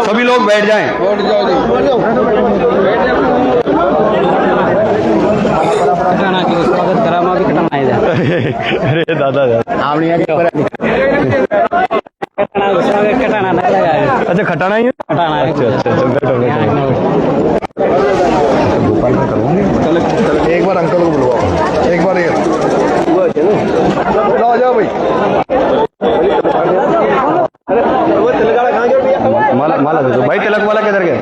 सभी लोग बैठ जाएं। अरे दादा अच्छा खटाना ही है। अच्छा एक बार अंकल को बुलवाओ, एक बार जाओ भाई। माला माला दे दो भाई। तिलक वाला किधर गया?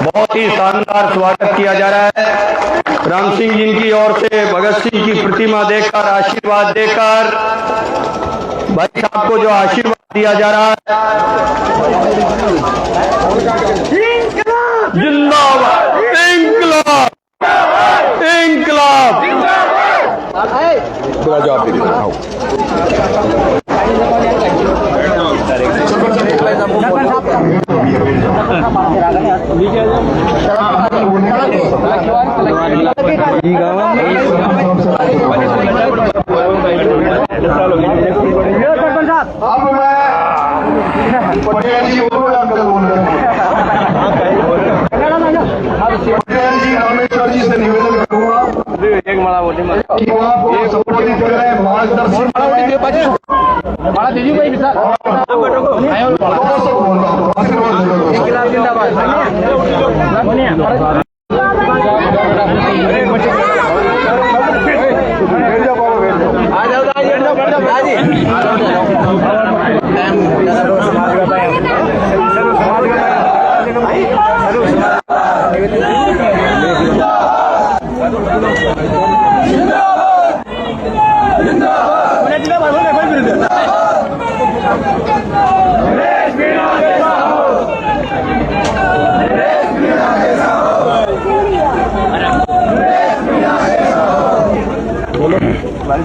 बहुत ही शानदार स्वागत किया जा रहा है। राम सिंह जी की ओर से भगत सिंह की प्रतिमा देकर आशीर्वाद देकर भाई साहब को जो आशीर्वाद दिया जा रहा है। जिंदाबाद इंकलाब इंकलाब। पूरा जवाब दीजिए। अब मैं पटेल जी पटेल जी रामेश्वर जी से निवेदन करूंगा कि वो आपको संबोधित कर रहे हैं, मार्गदर्शन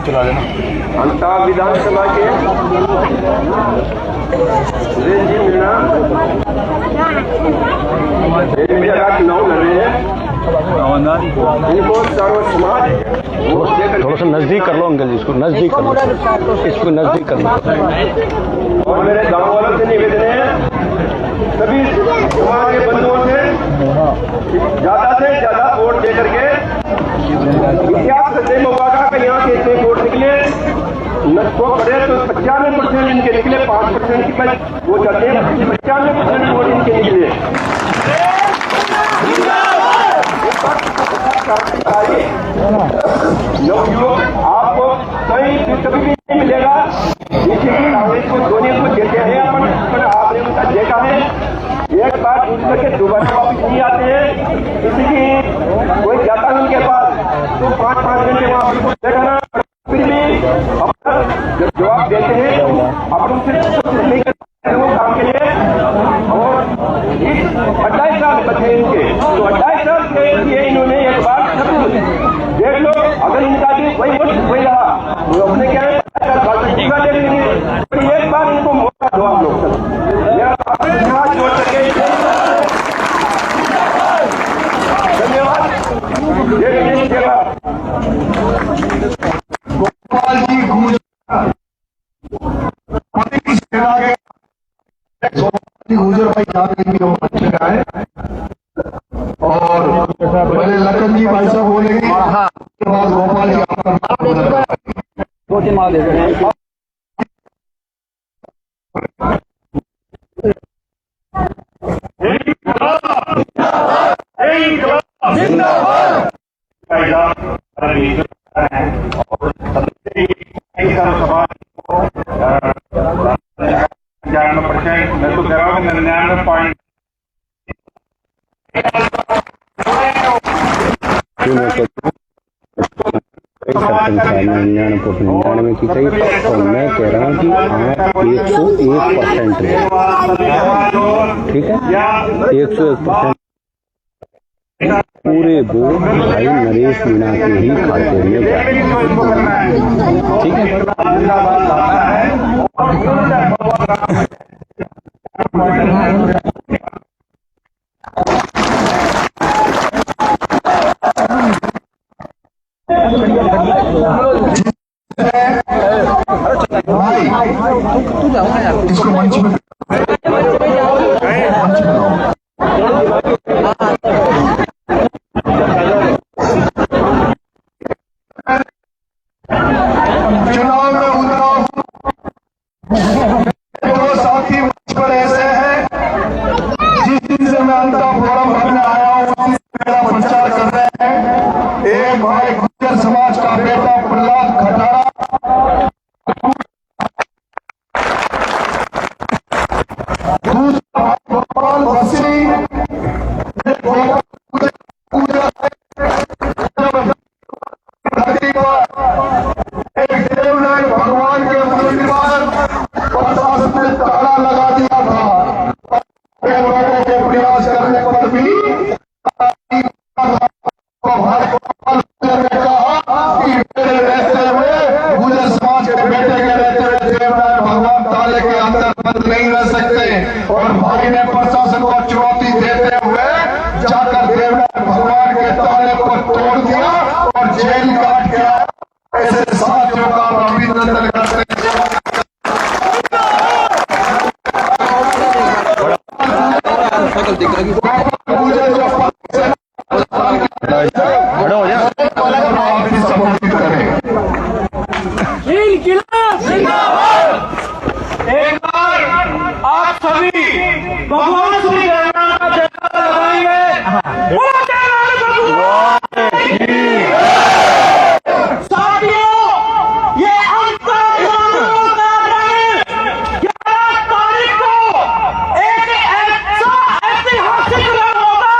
चला देना। अंताब विधानसभा के चुनाव लड़ रहे हैं। इनको सर्व समाज थोड़ा सा नजदीक कर लो अंकल जी, इसको नजदीक कर लो, इसको नजदीक कर लो। और मेरे गाँव वालों से निवेदन है, सभी समाज के बंधुओं से ज्यादा वोट दे करके इतिहास सच्चे मौका का यहाँ से इतने वोट निकले तो बड़े तो 95% इनके निकले, 5% की वो जाते हैं, 95% वोट इनके निकले। नवयुवक आपको कहीं कभी भी नहीं मिलेगा। कांग्रेस को धोनी को देते हैं अपन, आपने उनका देखा है एक बार यूज करके दोबारा वापिस नहीं आते हैं। किसी की कोई जाता है उनके पास तो 5-5 घंटे वहां देखा ना, फिर भी जब जवाब देते हैं अपन उनसे नहीं करते वो काम के लिए। और इस 28 साल बचे इनके, तो 28 साल के लिए इन्होंने एक बार देख लो, अगर इनका भी वही वोट वही रहा तो अपने क्या है एक बार इनको मौका दो आप लोग। $99 की कही, और मैं कह रहा हूँ कि आप 101% ठीक है, 101% पूरे वोट भाई नरेश मीणा के ही खाते में जाए, ठीक है। इसको मंच में चुनाव में उतराव दो साथी मंच पर ऐसे हैं जिस दिन से मैं अंतर फोरम भरने आया हूँ उसी से मेरा प्रचार कर रहे हैं। एक भाई गुर्जर समाज का बेटा प्रहलाद खटारा, दूसरा गोपाल बसरी, एक देवनारायण भगवान के मंदिर पर प्रशासन ने ताला लगा दिया था, लोगों के प्रयास करने पर भी ने कहा कि मेरे रहते हुए गुजर समाज के बेटे के रहते हुए देवनारायण भगवान ताले के अंदर बंद नहीं रह सकते, और भाई ने प्रशासन को चुनौती देते हुए जाकर देवनारायण भगवान के ताले को तोड़ दिया और जेल काट के आया। ऐसे साथियों का अभिनंदन करते हैं। एक बार आप सभी भगवान श्री राम का जयकार लगाएंगे। साथियों, ये अंतर 11 तारीख को एक ऐसा ऐतिहासिक रन होगा,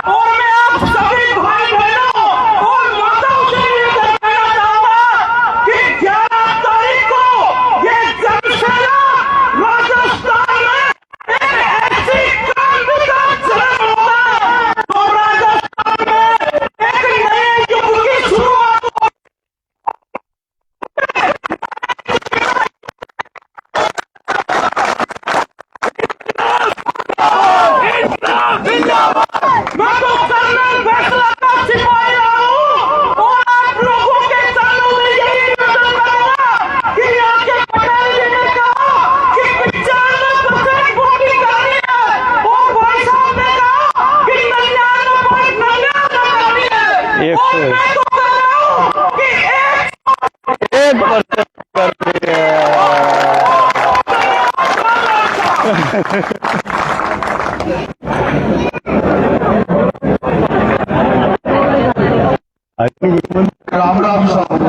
और मैं आप सभी भाई बहनों और माताओं से ये कहना चाहूंगा कि 11 तारीख को ये जनसेना राजस्थान में एक ऐसी क्रांति का जन्म होगा, तो राजस्थान में एक नए युग की शुरुआत होगी। मैं तो कर्नल फैसला का सिपाही हूँ, और आप लोगों के सामने में यही निवेदन करूंगा कि यहाँ के पटेल जी ने कहा कि 95% वोटिंग करनी है, और भाई साहब ने कहा कि 99.99 करनी है, और मैं तो कह रहा हूँ कि 1% करते हैं। राम राम साहब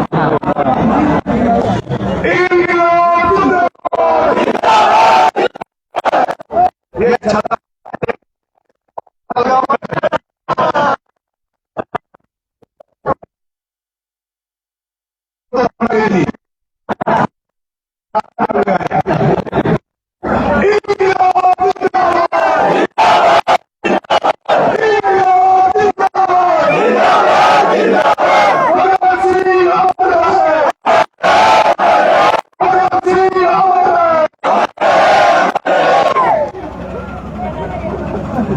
ये छता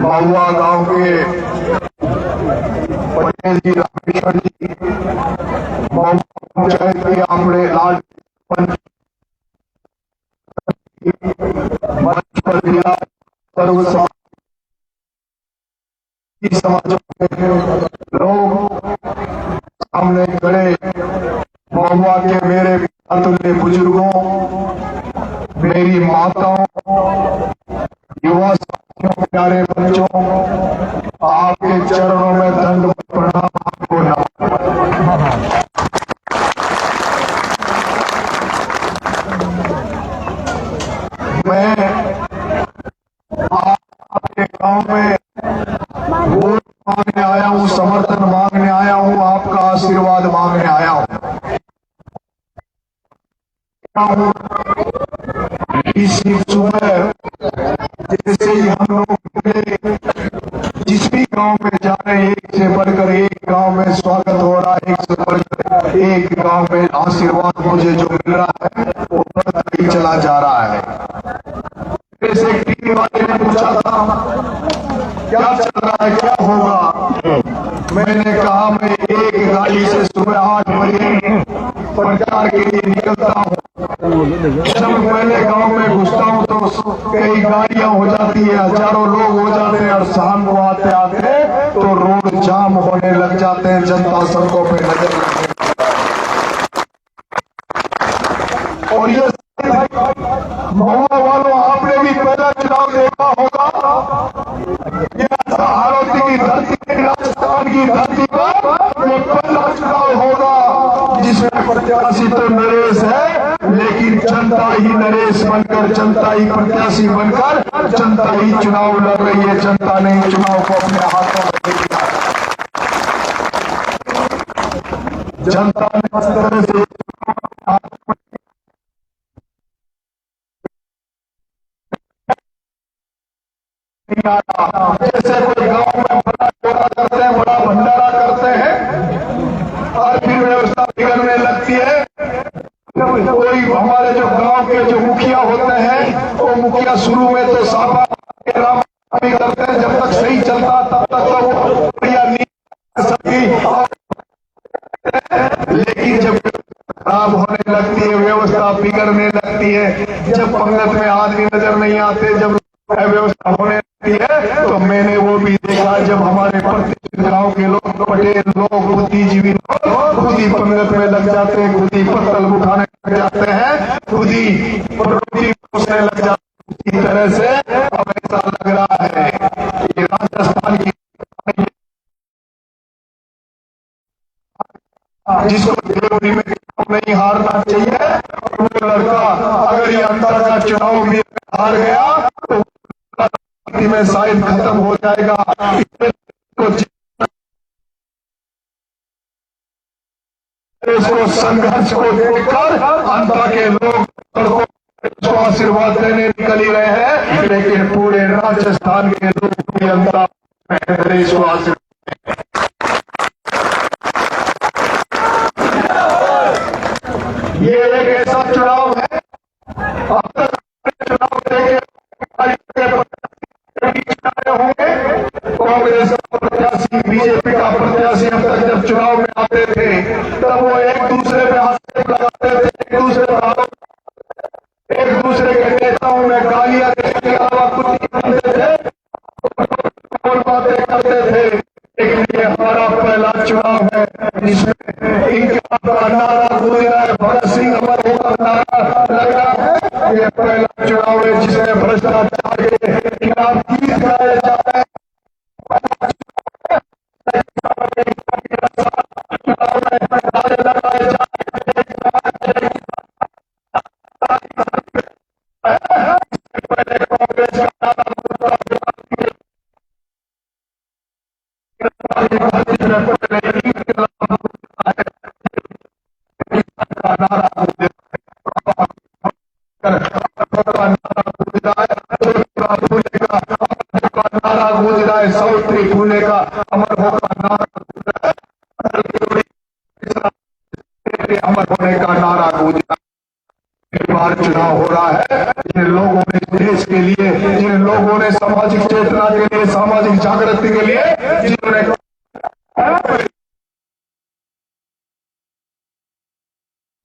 महुआ गांव के पटेल जी रामेश्वर जी महुआ पंचायत के आमड़े लाल मंच पर दिया सर्व समाजों के लोग सामने खड़े, महुआ के मेरे अतुल्य बुजुर्गों, मेरी माताओं, युवा साथियों, प्यारे बच्चों, आपके चरणों में दंडवत प्रणाम, आपको नमन। मैं आपके गांव में समर्थन मांगने आया हूं, आपका आशीर्वाद मांगने आया हूं। इसी सुबह जैसे ही हम लोग जिस भी गांव में जा रहे हैं, एक से बढ़कर एक गांव में स्वागत हो रहा है, एक से बढ़कर एक गांव में आशीर्वाद मुझे जो मिल रहा है वो बढ़ता ही चला जा रहा है। जैसे टीवी वाले ने पूछा था क्या चल रहा है, क्या होगा, मैंने कहा मैं एक गाड़ी से सुबह 8 बजे प्रचार के लिए निकलता हूँ। जब पहले गांव में घुसता हूँ तो कई गाड़ियां हो जाती है, हजारों लोग हो जाते हैं, और शाम को आते आते तो रोड जाम होने लग जाते हैं, जनता सड़कों पे नजर लगती है। और ये महुआ वालों, आपने भी पहला चुनाव देखा होगा, ये हारोती की धरती, राजस्थान की धरती पर ये पहला चुनाव होगा जिसमें प्रत्याशी तो नरेश है, लेकिन जनता ही नरेश बनकर, जनता ही प्रत्याशी बनकर, जनता ही चुनाव लड़ रही है। जनता ने चुनाव को अपने हाथों में लिया। जनता ने इस तरह से जैसे कोई गांव में बड़ा चोरा करते हैं, बड़ा भंडारा करते हैं और फिर व्यवस्था बिगड़ने लगती है। कोई हमारे जो गांव के जो मुखिया होते हैं, वो मुखिया शुरू में तो साफा करते हैं, जब तक सही चलता तब तक तो वो बढ़िया नहीं सकती, लेकिन जब खराब होने लगती है, व्यवस्था बिगड़ने लगती है, जब पंगत में आदमी नजर नहीं आते, जब व्यवस्था होने लगती है, तो मैंने वो भी देखा जब हमारे प्रतिष्ठित गांव के लोग, पटेल लोग, बुद्धिजीवी लोग खुद ही पंगत में लग जाते हैं, खुद ही पत्तल उठाने लग जाते हैं, खुद ही रोटी परोसने लग जाते हैं। इसी तरह से अब ऐसा लग रहा है कि राजस्थान की जिसको देवरी में नहीं हारना चाहिए, वो लड़का अगर ये अंतर का चुनाव भी हार गया तो में शायद खत्म हो जाएगा। इसको संघर्ष को देखकर अंतर के लोग को आशीर्वाद देने निकल ही रहे हैं, लेकिन पूरे राजस्थान के लोग भी अंतर इसको आशीर्वाद। ये एक ऐसा चुनाव है, अब तक चुनाव देखे होंगे, कांग्रेस का प्रत्याशी, बीजेपी का प्रत्याशी अब तक जब चुनाव में आते थे तब वो एक दूसरे पे आक्षेप लगाते थे, एक दूसरे के नेताओं में गालियां देने के अलावा कुछ नहीं करते थे, और बातें करते थे। लेकिन ये हमारा पहला चुनाव है जिसमें इनका नारा गूंज रहा है, भगत सिंह अमर होगा नारा लग रहा है। ये पहला चुनाव है जिसमें भ्रष्टाचार के खिलाफ गीत गाए जा रहे हैं। नारा गूंज रहा है, सौत्री फूले का अमर होगा नारा, अमर होने का नारा गूंज रहा है। एक बार चुनाव हो रहा है, जिन लोगों ने देश के लिए, जिन लोगों ने सामाजिक चेतना के लिए, सामाजिक जागृति के लिए जिन्होंने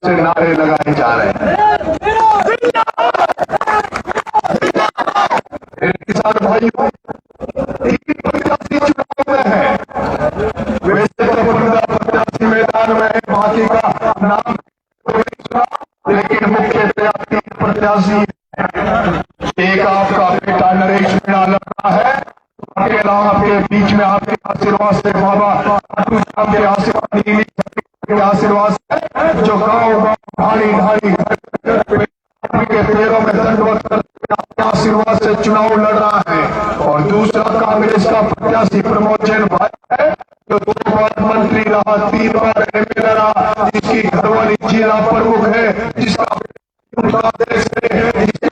नारे लगाए जा रहे हैं। किसान भाइयों, चुनाव में है, वैसे तो 15 प्रत्याशी मैदान में है, बाकी का नाम लेकिन मुख्य प्रत्याशी एक आपका बेटा नरेश मीणा लड़ रहा है। आपके अलावा आपके बीच में आपके आशीर्वाद से, बाबा के आशीर्वाद, के आशीर्वाद से जो गाँव ढाड़ी ढाड़ी के पैरों में दंडवत करके आपके आशीर्वाद से चुनाव लड़ रहा है। और दूसरा कांग्रेस का प्रत्याशी प्रमोद जैन भाई है जो 3 बार एमएलए रहा, जिसकी घरवाली जिला प्रमुख है, जिसका देश है, जिसके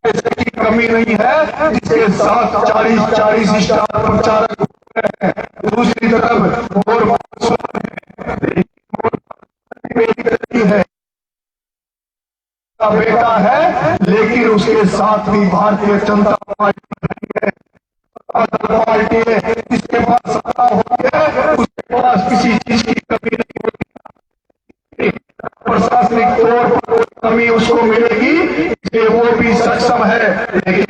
पैसे की कमी नहीं है, जिसके साथ 40 स्टार प्रचारक हैं। दूसरी तरफ और है का बेटा है, लेकिन उसके साथ भी भारतीय जनता पार्टी है, जिसके पास सत्ता होती है उसके पास किसी चीज की कमी नहीं होती, प्रशासनिक तौर पर कोई कमी उसको मिलेगी, इसलिए वो भी सक्षम है। लेकिन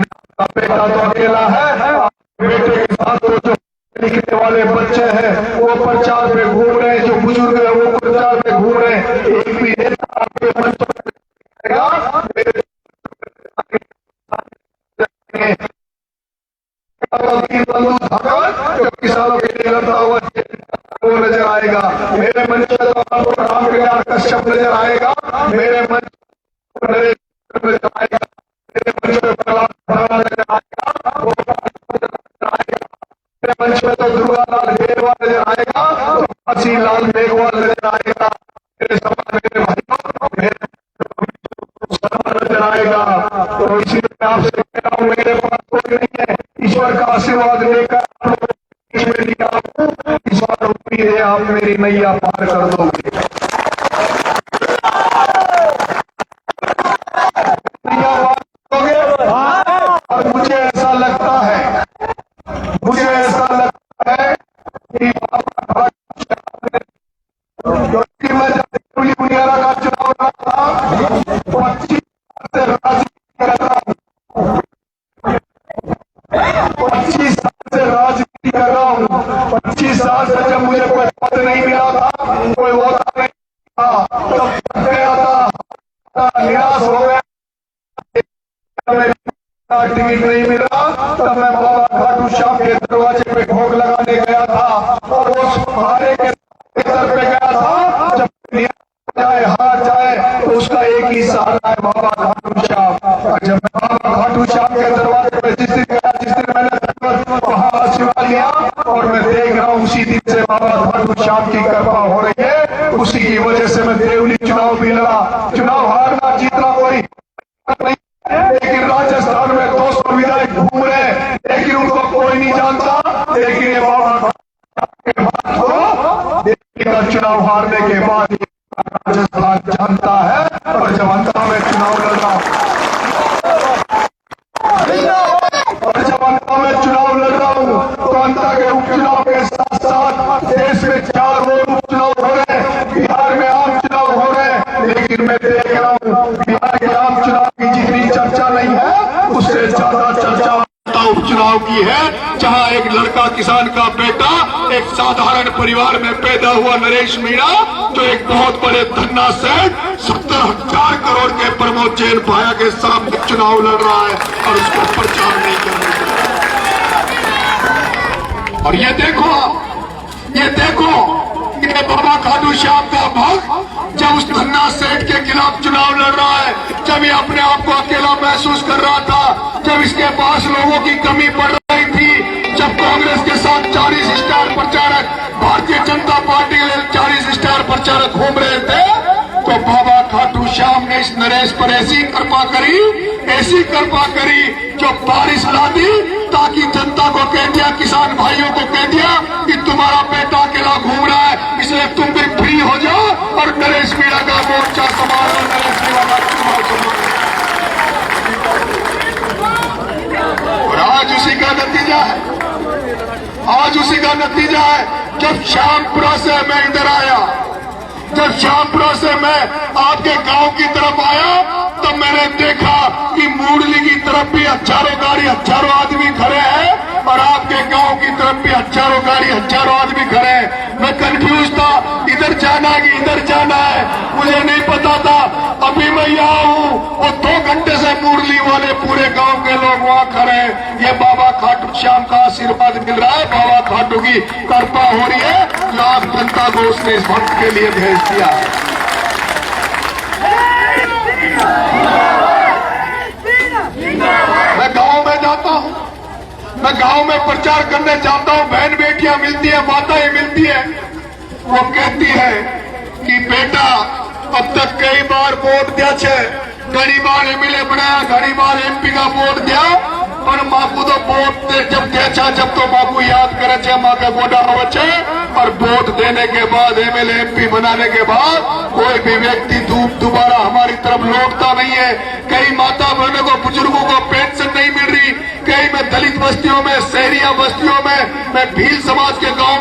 बेटा तो अकेला है, बेटे के साथ तो जो लिखने वाले बच्चे हैं वो प्रचार में घूम रहे हैं, जो बुजुर्ग है वो प्रचार में घूम रहे हैं। एक भी नेता आपके मंच पर किसानों के लिए लड़ता हुआ वो नजर आएगा। मेरे मंच पर आपको राम कल्याण कश्यप नजर आएगा, मेरे मंच पर नजर आएगा, मेरे मंच पर प्रहलाद भराड़ा नजर आएगा, मेरे मंच में तो दुर्गा लाल मेघवाल नजर आएगा, काशी लाल मेघवाल नजर आएगा, मेरे भाइयों नजर आएगा। तो इसीलिए आपसे कह रहा हूं, मेरे पास कोई नहीं है, ईश्वर का आशीर्वाद लेकर इस बार उम्मीद है आप मेरी नैया पार कर दोगे। नैया पार करोगे। और मुझे ऐसा लगता है कि मैं जब देवली बुनियारा का चुनाव लड़ा था 25 से राजनीति कर रहा हूँ, 25 साल से राजनीति कर रहा हूँ। 25 साल से जब मुझे कोई पद नहीं मिला था, कोई होता नहीं था, तब गया था, निराश हो गया, टिकट नहीं मिला, तब मैं बाबा खाटू श्याम के दरवाजे पे भोग लगाने गया था और उस हारे के दर पे गया था। जब जाए हार जाए तो उसका एक ही सहारा है, बाबा खाटू श्याम। जब मैं बाबा खाटू श्याम के दरवाजे पे जिस दिन गया, जिस दिन मैंने वहां आशीर्वाद लिया और मैं देख रहा हूँ उसी दिन से बाबा खाटू श्याम की कृपा हो रही है। उसी की वजह से मैं देवली चुनाव भी लड़ा। चुनाव हारना जीतना कोई नहीं, लेकिन राजस्थान में 200 विधायक घूम रहे हैं, लेकिन उनको कोई नहीं जानता। लेकिन ये बाबा के बाद तो देवली का चुनाव हारने के बाद राजस्थान जानता है। और जब अंता में चुनाव लड़ रहा हूँ तो अंता के उपचुनाव के साथ साथ देश में 4 और उपचुनाव हो रहे हैं, बिहार में आम चुनाव हो रहे हैं। लेकिन मैं देख रहा हूँ बिहार के आम चुनाव की जितनी चर्चा नहीं है, उससे ज्यादा चर्चा उपचुनाव की है, जहां एक लड़का किसान का बेटा एक साधारण परिवार में पैदा हुआ नरेश मीणा, जो एक बहुत बड़े धन्ना सेठ 70,000 करोड़ के प्रमोद जैन भाया के सामने चुनाव लड़ रहा है और उसको प्रचार नहीं कर रहा। और ये देखो ये बाबा खाटू श्याम का भक्त जब उस धन्ना सेठ के खिलाफ चुनाव लड़ रहा है, जब ये अपने आप को अकेला महसूस कर रहा था, जब इसके पास लोगों की कमी पड़ रही थी, जब कांग्रेस के साथ 40 स्टार प्रचारक, भारतीय जनता पार्टी के 40 स्टार प्रचारक घूम रहे थे, तो बाबा खाटू श्याम ने इस नरेश पर ऐसी कृपा करी जो बारिश ला दी, ताकि जनता को कह दिया, किसान भाइयों को कह दिया कि तुम्हारा बेटा अकेला घूम रहा है, इसलिए तुम भी फ्री हो जाओ और नरेश मीणा का मोर्चा संभालो, नरेश मीणा का चुनाव संभालो। और आज उसी का नतीजा है। जब श्यामपुरा से मैं इधर आया, जब श्यामपुरा से मैं आपके गांव की तरफ आया, तब मैंने देखा कि मूडली की तरफ भी हजारों गाड़ी, हजारों आदमी खड़े हैं और आपके गांव की तरफ भी हजारों गाड़ी, हजारों आदमी खड़े हैं। मैं कंफ्यूज था, इधर जाना है कि इधर जाना है, मुझे नहीं पता था। अभी मैं यहाँ हूँ और 2 घंटे से मूडली वाले पूरे गांव के लोग वहाँ खड़े हैं। ये बाबा खाटू श्याम का आशीर्वाद मिल रहा है, बाबा खाटू की कृपा हो रही है। लाख जनता को उसने इस भक्त के लिए भेज दिया। मैं गांव में जाता हूँ, मैं गांव में प्रचार करने जाता हूँ, बहन बेटियां मिलती है, माताएं मिलती है, वो कहती है कि बेटा अब तक कई बार वोट दिया छे, घनी बार एमएलए बनाया, घनी बार एमपी का वोट दिया, पर माकू तो वोट जब दे जब तो माकू याद करे छे, माँ का गोडा हो छे, और वोट देने के बाद एमएलए एमपी बनाने के बाद कोई भी व्यक्ति दोबारा हमारी तरफ लौटता नहीं है। कई माता बहनों को, बुजुर्गों को पेंशन नहीं मिल रही, कई मैं दलित बस्तियों में, शहरिया बस्तियों में, मैं भील समाज के गांव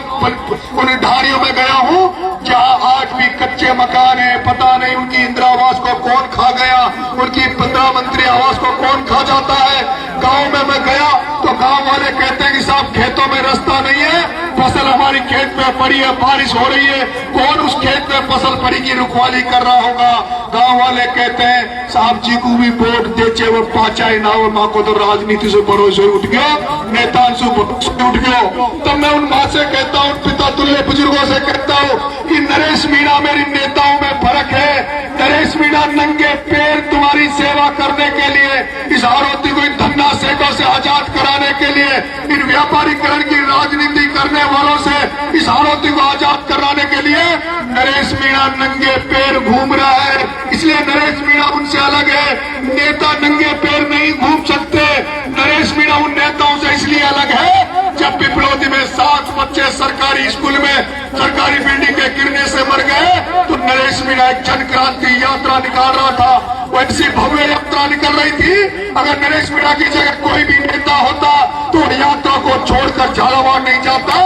उन ढाणियों में गया हूं जहां आज भी कच्चे मकान है, पता नहीं उनकी इंदिरा आवास को कौन खा गया, उनकी प्रधानमंत्री आवास को कौन खा जाता है। गांव में मैं गया तो गांव वाले कहते हैं कि साहब खेतों में रास्ता नहीं है, फसल हमारी खेत में पड़ी है, बारिश हो रही है, कौन उस खेत में फसल पड़ी की रुखवाली कर रहा होगा। गांव वाले कहते हैं साहब जी को भी वोट देचे वो पाचाई ना हो, माँ को तो राजनीति से भरोसे उठ गया, नेता से उठ गया। तब मैं उन माँ से कहता हूँ, पिता तुल्य बुजुर्गों से कहता हूँ कि नरेश मीणा मेरी नेताओं में फर्क है। नरेश मीणा नंगे पैर तुम्हारी सेवा करने के लिए, इस आरोपी को इन धन्ना सेठों से आजाद कराने के लिए, इन व्यापारीकरण की राजनीति करने वालों से इस आरोपी को आजाद कराने के लिए नरेश मीणा नंगे पैर घूम रहा है। इसलिए नरेश मीणा उनसे अलग है। नेता नंगे पैर नहीं घूम सकते। नरेश मीणा उन नेताओं से इसलिए अलग है, जब पिपलौदी में 7 बच्चे सरकारी स्कूल में सरकारी बिल्डिंग के गिरने से मर गए तो नरेश मीणा एक जन क्रांति यात्रा निकाल रहा था। वो ऐसी भव्य यात्रा निकल रही थी। अगर नरेश मीणा की जगह कोई भी नेता होता तो यात्रा को छोड़कर झालावाड़ नहीं जाता,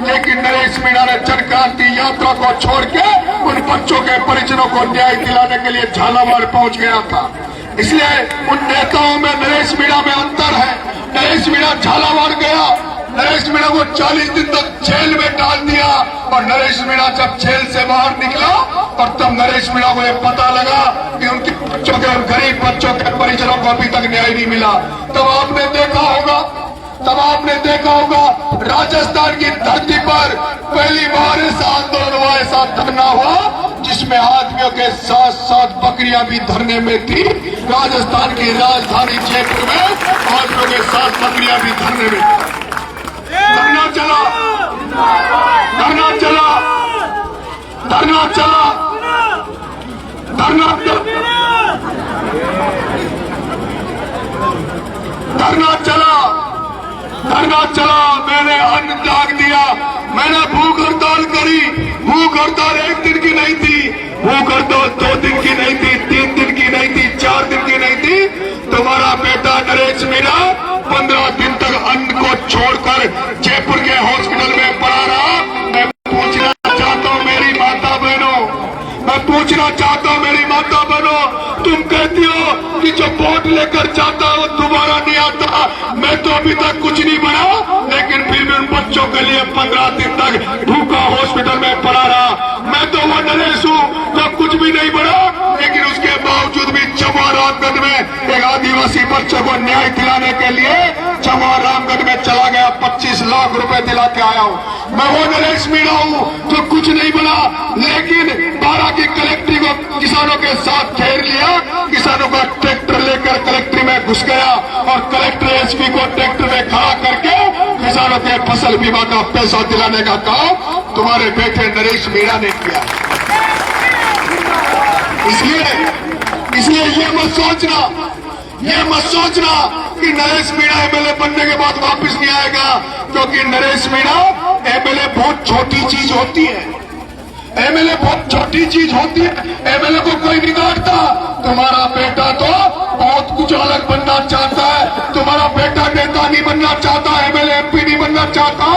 लेकिन नरेश मीणा ने जन क्रांति यात्रा को छोड़ के उन बच्चों के परिजनों को न्याय दिलाने के लिए झालावाड़ पहुंच गया था। इसलिए उन नेताओं में नरेश मीणा में अंतर है। नरेश मीणा झालावाड़ गया, नरेश मीणा को 40 दिन तक जेल में डाल दिया, और नरेश मीणा जब जेल से बाहर निकला और तब नरेश मीणा को यह पता लगा कि उनके बच्चों के, गरीब बच्चों के परिजनों को अभी तक न्याय नहीं मिला। तब आपने देखा होगा राजस्थान की धरती पर पहली बार ऐसा आंदोलन हुआ, ऐसा धरना हुआ जिसमें आदमियों के साथ साथ बकरियां भी धरने में थी। राजस्थान की राजधानी जयपुर में आदमियों के साथ बकरियां भी धरने में थी। धरना चला, धरना चला, धरना चला, धरना चला, धरना चला। मैंने अन्न त्याग दिया, मैंने भूख हड़ताल करी। भूख हड़ताल 1 दिन की नहीं थी, भूख हड़ताल 2 दिन की नहीं थी, 3 दिन की नहीं थी, 4 दिन की नहीं थी। तुम्हारा बेटा नरेश मीणा 15 दिन तक अन्न को छोड़कर जयपुर के हॉस्पिटल में पड़ा रहा। मैं पूछना चाहता हूँ मेरी माता बहनों, मैं पूछना चाहता हूँ मेरी माता बहनों, तुम कहती हो कि जो वोट लेकर जाता है वो दोबारा नहीं आता। मैं तो अभी तक कुछ नहीं बना, लेकिन फिर भी उन बच्चों के लिए 15 दिन तक भूखा हॉस्पिटल में पड़ा रहा। मैं तो वो नरेश हूँ जो कुछ भी नहीं बना, लेकिन उसके बावजूद भी चमवा रामगढ़ में एक आदिवासी बच्चे को न्याय दिलाने के लिए चमवा रामगढ़ में चला गया, 25 लाख रुपए दिला के आया हूँ। मैं वो नरेश मीणा हूँ जो कुछ नहीं बना, लेकिन 12 की कलेक्ट्री को किसानों के साथ घेर लिया। किसानों का ट्रैक्टर लेकर कलेक्ट्री में घुस गया और कलेक्टर एसपी को ट्रैक्टर में खड़ा करके किसानों के फसल बीमा का पैसा दिलाने का काम तुम्हारे बेटे नरेश मीणा ने किया। इसलिए ये मत सोचना कि नरेश मीणा एमएलए बनने के बाद वापस नहीं आएगा, क्योंकि नरेश मीणा एमएलए बहुत छोटी चीज होती है। एमएलए बहुत छोटी चीज होती है, एमएलए को कोई नहीं काटता। तुम्हारा बेटा तो बहुत कुछ अलग बनना चाहता है। तुम्हारा बेटा नेता नहीं बनना चाहता, एमएलए एमपी नहीं बनना चाहता।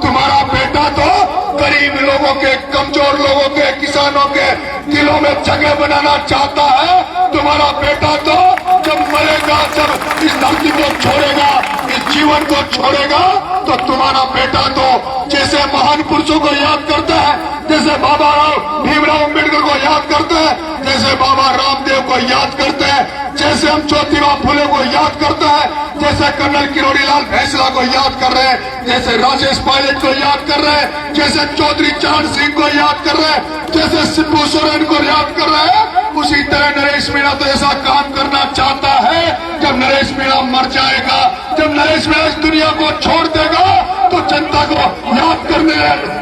तुम्हारा बेटा तो गरीब लोगों के, कमजोर लोगों के, किसानों के दिलों में जगह बनाना चाहता है। तुम्हारा बेटा तो जब मरेगा, जब इस धरती को छोड़ेगा, इस जीवन को छोड़ेगा, तो तुम्हारा बेटा तो जैसे महान पुरुषों को याद करता है, जैसे बाबा भीमराव अम्बेडकर को याद करते हैं, जैसे बाबा रामदेव को याद करते हैं, जैसे हम ज्योतिबा फुले को याद करते हैं, जैसे कर्नल किरोड़ीलाल भैंसला को याद कर रहे हैं, जैसे राजेश पायलट को याद कर रहे हैं, जैसे चौधरी चरण सिंह को याद कर रहे हैं, जैसे शिबू सोरेन को याद कर रहे हैं, उसी तरह नरेश मीणा तो ऐसा काम करना चाहता है। जब नरेश मीणा मर जाएगा, जब नरेश मीणा इस दुनिया को छोड़ देगा, तो जनता को याद करने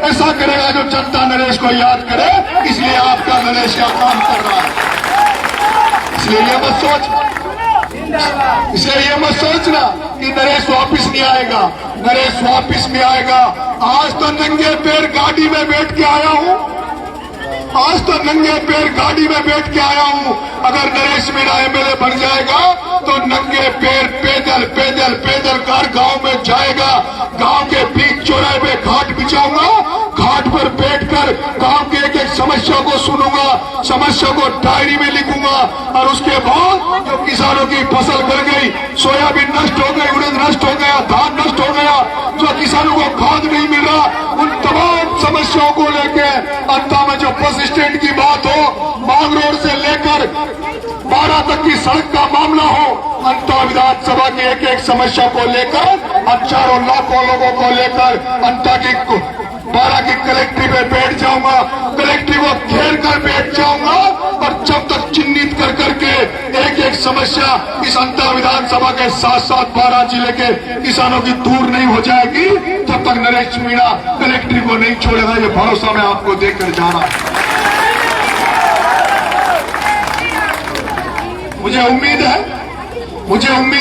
ऐसा करेगा जो जनता नरेश को याद करे। इसलिए आपका नरेश क्या काम कर रहा है। इसलिए ये मत सोचना कि नरेश वापिस नहीं आएगा। नरेश वापिस नहीं आएगा। आज तो नंगे पैर गाड़ी में बैठ के आया हूं। आज तो नंगे पैर गाड़ी में बैठ के आया हूं। अगर नरेश मीणा एमएलए बन जाएगा तो नंगे पैर पैदल पैदल पैदल कार गांव में जाएगा। गांव के बीच चौराहे पे घाट बिछाऊंगा। घाट पर बैठकर गांव के एक एक समस्या को सुनूंगा, समस्या को डायरी में लिखूंगा। और उसके बाद जो किसानों की फसल गल गई, सोयाबीन नष्ट हो गई, उड़द नष्ट हो गया, धान नष्ट हो गया, जो किसानों को खाद नहीं मिल रहा, उन तमाम समस्याओं को लेके अंत में जो बस स्टैंड की बात हो, मांग रोड से लेकर 12 तक की सड़क का मामला हो, अंता विधानसभा की एक एक समस्या को लेकर हजारों लाखों लोगों को लेकर अंता की 12 की कलेक्ट्री पे बैठ जाऊंगा। कलेक्ट्री को घेर कर बैठ जाऊंगा और जब तक चिन्हित कर करके एक एक समस्या इस अंता विधानसभा के साथ साथ 12 जिले के किसानों की दूर नहीं हो जाएगी, तब तक नरेश मीणा कलेक्ट्री को नहीं छोड़ेगा। ये भरोसा मैं आपको देकर जा रहा हूं। मुझे उम्मीद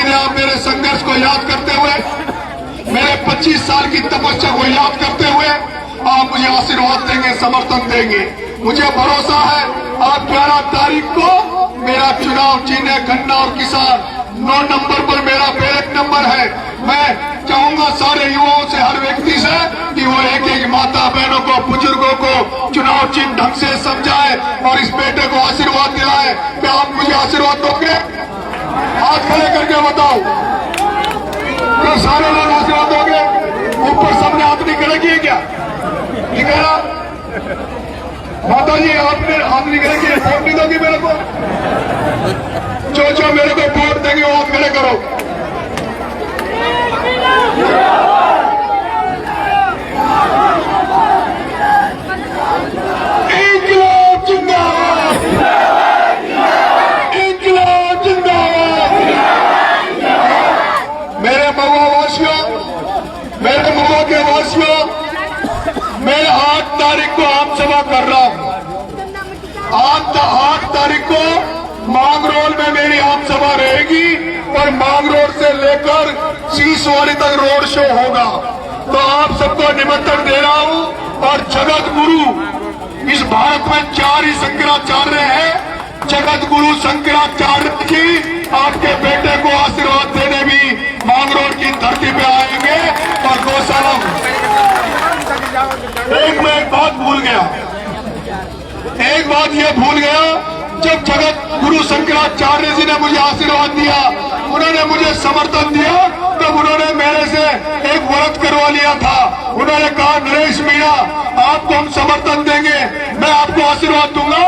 है आप मेरे संघर्ष को याद करते हुए, मेरे 25 साल की तपस्या को याद करते हुए आप मुझे आशीर्वाद देंगे, समर्थन देंगे। मुझे भरोसा है आप 11 तारीख को मेरा चुनाव जीने गन्ना और किसान 9 नंबर पर मेरा बैलेट नंबर है। मैं चाहूंगा सारे युवाओं से, हर व्यक्ति से कि वो एक एक माता बहनों को, बुजुर्गों को चुनाव चिन्ह ढंग से समझाए और इस बेटे को आशीर्वाद दिलाए। क्या आप मुझे आशीर्वाद दोगे? हाथ खड़े करके बताओ, तो सारे लोग आशीर्वाद दोगे? ऊपर सबने हाथ नहीं करेगी क्या? ठीक है ना माता जी? आपने हाथ नहीं करेगी, वोट नहीं दोगी मेरे को? जो मेरे को वोट देंगे वो हाथ खड़े करो। इंकलाब जिंदाबाद, इंकलाब जिंदाबाद। मेरे महुआ वासियों, मेरे महुआ के वासियों, मैं 8 तारीख को आम सभा कर रहा हूं। 8 तारीख को मांगरोल में मेरी आम सभा रहेगी और मांगरोल से लेकर सीसवाड़ी तक रोड शो होगा। तो आप सबको निमंत्रण दे रहा हूं। और जगत गुरु, इस भारत में 4 ही शंकराचार्य हैं। जगत गुरु शंकराचार्य की आपके बेटे को आशीर्वाद देने भी मांगरोल की धरती पे आएंगे और गौशाला। एक बात भूल गया, एक बात ये भूल गया, जब जगत गुरु शंकराचार्य जी ने मुझे आशीर्वाद दिया, उन्होंने मुझे समर्थन दिया, तब उन्होंने मेरे से एक व्रत करवा लिया था। उन्होंने कहा नरेश मीणा आपको हम समर्थन देंगे, मैं आपको आशीर्वाद दूंगा,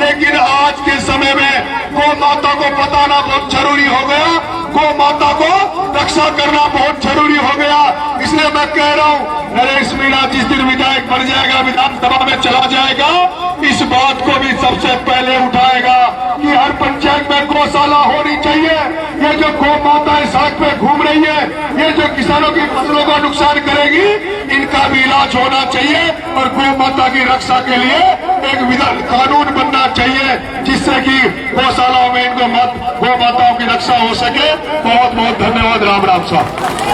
लेकिन आज के समय में गौ माता को बताना बहुत जरूरी हो गया, गौ माता को रक्षा करना बहुत जरूरी हो गया। इसलिए मैं कह रहा हूं नरेश मीणा जिस दिन विधायक बन जाएगा, विधानसभा में चला जाएगा, इस बात को भी सबसे पहले उठाएगा कि हर पंचायत में गौशाला होनी चाहिए। ये जो गौ माताएं सड़क पे घूम रही है, ये जो किसानों की फसलों को नुकसान करेगी, इनका भी इलाज होना चाहिए और गौ माता की रक्षा के लिए एक विधान कानून बनना चाहिए, जिससे कि गौशालाओं में इनको गौ माताओं की रक्षा हो सके। बहुत बहुत धन्यवाद। राम राम साहब।